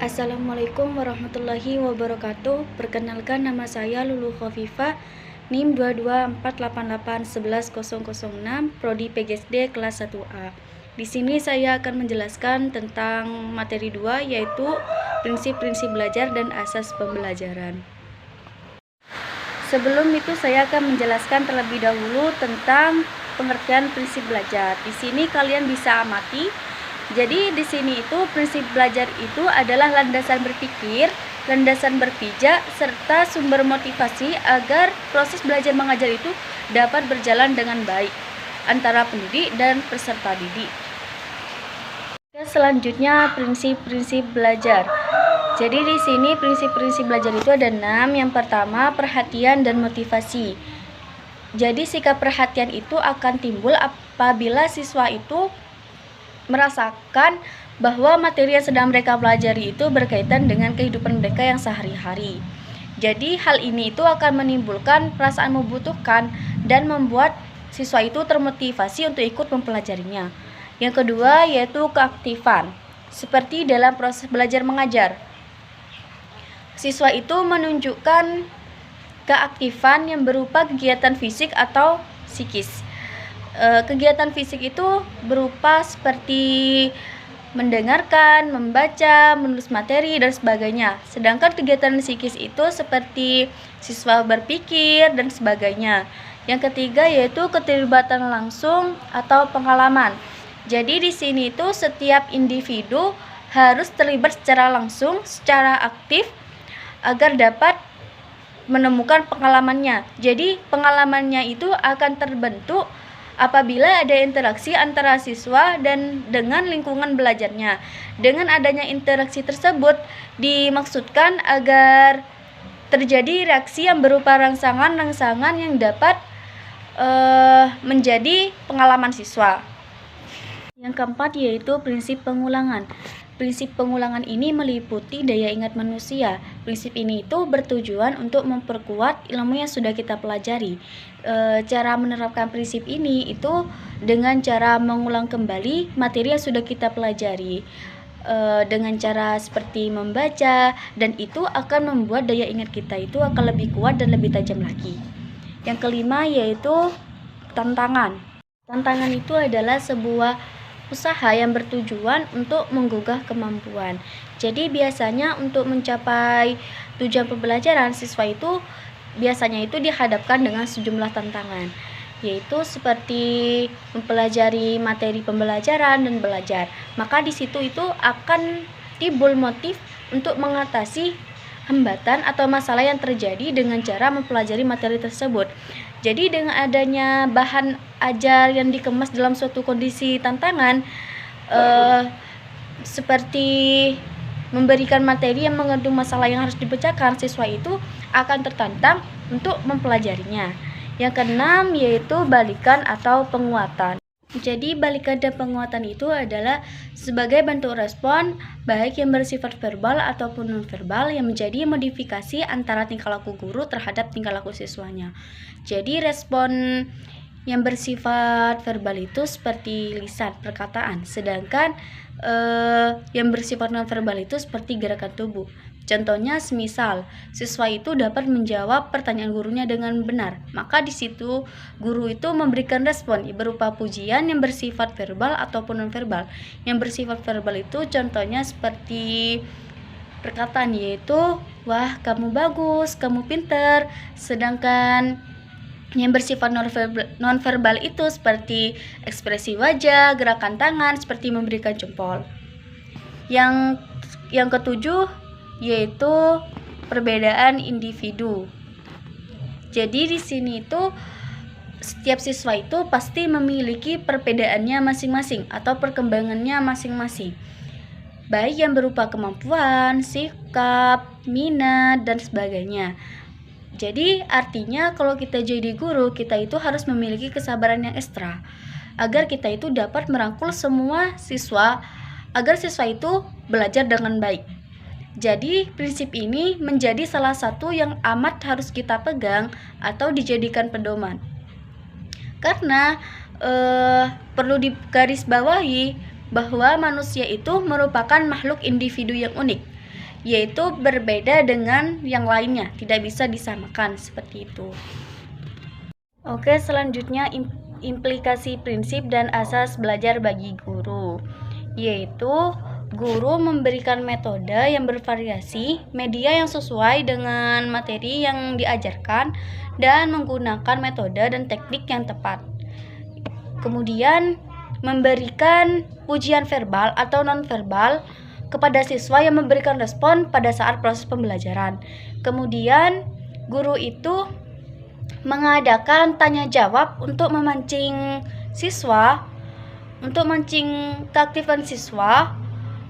Assalamualaikum warahmatullahi wabarakatuh. Perkenalkan, nama saya Lulu Khofifah, NIM 22488110006, Prodi PGSD kelas 1A. Di sini saya akan menjelaskan tentang materi 2, yaitu prinsip-prinsip belajar dan asas pembelajaran. Sebelum itu saya akan menjelaskan terlebih dahulu tentang pengertian prinsip belajar. Di sini kalian bisa amati. Jadi di sini itu prinsip belajar itu adalah landasan berpikir, landasan berpijak, serta sumber motivasi agar proses belajar mengajar itu dapat berjalan dengan baik antara pendidik dan peserta didik. Selanjutnya, prinsip-prinsip belajar. Jadi di sini prinsip-prinsip belajar itu ada 6. Yang pertama, perhatian dan motivasi. Jadi sikap perhatian itu akan timbul apabila siswa itu merasakan bahwa materi yang sedang mereka pelajari itu berkaitan dengan kehidupan mereka yang sehari-hari. Jadi hal ini itu akan menimbulkan perasaan membutuhkan dan membuat siswa itu termotivasi untuk ikut mempelajarinya. Yang kedua yaitu keaktifan, seperti dalam proses belajar mengajar. Siswa itu menunjukkan keaktifan yang berupa kegiatan fisik atau psikis. Kegiatan fisik itu berupa seperti mendengarkan, membaca, menulis materi, dan sebagainya. Sedangkan kegiatan psikis itu seperti siswa berpikir dan sebagainya. Yang ketiga yaitu keterlibatan langsung atau pengalaman. Jadi di sini itu setiap individu harus terlibat secara langsung, secara aktif agar dapat menemukan pengalamannya. Jadi pengalamannya itu akan terbentuk apabila ada interaksi antara siswa dan dengan lingkungan belajarnya. Dengan adanya interaksi tersebut dimaksudkan agar terjadi reaksi yang berupa rangsangan-rangsangan yang dapat menjadi pengalaman siswa. Yang keempat yaitu prinsip pengulangan. Prinsip pengulangan ini meliputi daya ingat manusia. Prinsip ini itu bertujuan untuk memperkuat ilmu yang sudah kita pelajari. Cara menerapkan prinsip ini itu dengan cara mengulang kembali materi yang sudah kita pelajari. Dengan cara seperti membaca, dan itu akan membuat daya ingat kita itu akan lebih kuat dan lebih tajam lagi. Yang kelima yaitu tantangan. Tantangan itu adalah sebuah usaha yang bertujuan untuk menggugah kemampuan. Jadi biasanya untuk mencapai tujuan pembelajaran, siswa itu biasanya itu dihadapkan dengan sejumlah tantangan, yaitu seperti mempelajari materi pembelajaran dan belajar. Maka di situ itu akan timbul motif untuk mengatasi hambatan atau masalah yang terjadi dengan cara mempelajari materi tersebut. Jadi dengan adanya bahan ajar yang dikemas dalam suatu kondisi tantangan, seperti memberikan materi yang mengandung masalah yang harus dipecahkan, siswa itu akan tertantang untuk mempelajarinya. Yang keenam yaitu balikan atau penguatan. Jadi balikan dan penguatan itu adalah sebagai bentuk respon baik yang bersifat verbal ataupun nonverbal yang menjadi modifikasi antara tingkah laku guru terhadap tingkah laku siswanya. Jadi respon yang bersifat verbal itu seperti lisan, perkataan, sedangkan yang bersifat nonverbal itu seperti gerakan tubuh. Contohnya semisal siswa itu dapat menjawab pertanyaan gurunya dengan benar, maka di situ guru itu memberikan respon berupa pujian yang bersifat verbal ataupun nonverbal. Yang bersifat verbal itu contohnya seperti perkataan, yaitu wah kamu bagus, kamu pinter. Sedangkan yang bersifat nonverbal itu seperti ekspresi wajah, gerakan tangan, seperti memberikan jempol. Yang ketujuh yaitu perbedaan individu. Jadi di sini itu setiap siswa itu pasti memiliki perbedaannya masing-masing atau perkembangannya masing-masing, baik yang berupa kemampuan, sikap, minat, dan sebagainya. Jadi artinya kalau kita jadi guru, kita itu harus memiliki kesabaran yang ekstra agar kita itu dapat merangkul semua siswa agar siswa itu belajar dengan baik. Jadi prinsip ini menjadi salah satu yang amat harus kita pegang atau dijadikan pedoman. Karena perlu digarisbawahi bahwa manusia itu merupakan makhluk individu yang unik. yaitu berbeda dengan yang lainnya, tidak bisa disamakan seperti itu. Oke, selanjutnya implikasi prinsip dan asas belajar bagi guru, yaitu guru memberikan metode yang bervariasi, media yang sesuai dengan materi yang diajarkan, dan menggunakan metode dan teknik yang tepat. Kemudian memberikan pujian verbal atau nonverbal kepada siswa yang memberikan respon pada saat proses pembelajaran. Kemudian guru itu mengadakan tanya jawab untuk memancing siswa, untuk memancing keaktifan siswa,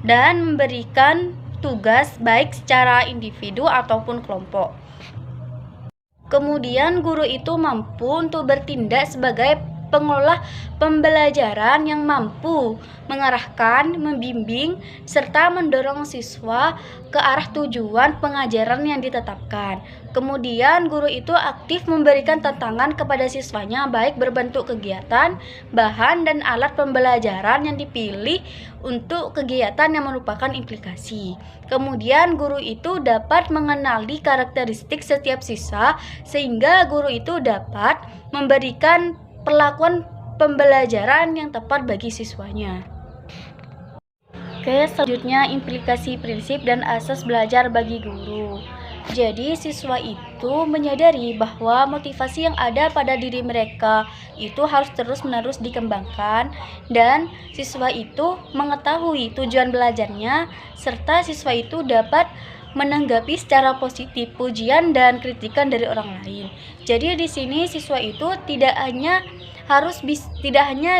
dan memberikan tugas baik secara individu ataupun kelompok. Kemudian guru itu mampu untuk bertindak sebagai pengelola pembelajaran yang mampu mengarahkan, membimbing, serta mendorong siswa ke arah tujuan pengajaran yang ditetapkan. Kemudian guru itu aktif memberikan tantangan kepada siswanya baik berbentuk kegiatan, bahan, dan alat pembelajaran yang dipilih untuk kegiatan yang merupakan implikasi. Kemudian guru itu dapat mengenali karakteristik setiap siswa sehingga guru itu dapat memberikan perlakuan pembelajaran yang tepat bagi siswanya. Oke, selanjutnya implikasi prinsip dan asas belajar bagi guru. Jadi siswa itu menyadari bahwa motivasi yang ada pada diri mereka itu harus terus-menerus dikembangkan, dan siswa itu mengetahui tujuan belajarnya, serta siswa itu dapat menanggapi secara positif pujian dan kritikan dari orang lain. Jadi di sini siswa itu tidak hanya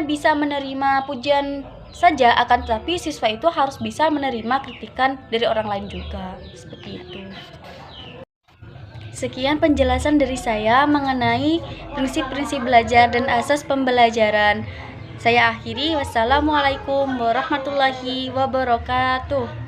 bisa menerima pujian saja, akan tetapi siswa itu harus bisa menerima kritikan dari orang lain juga. Seperti itu. Sekian penjelasan dari saya mengenai prinsip-prinsip belajar dan asas pembelajaran. Saya akhiri. Wassalamualaikum warahmatullahi wabarakatuh.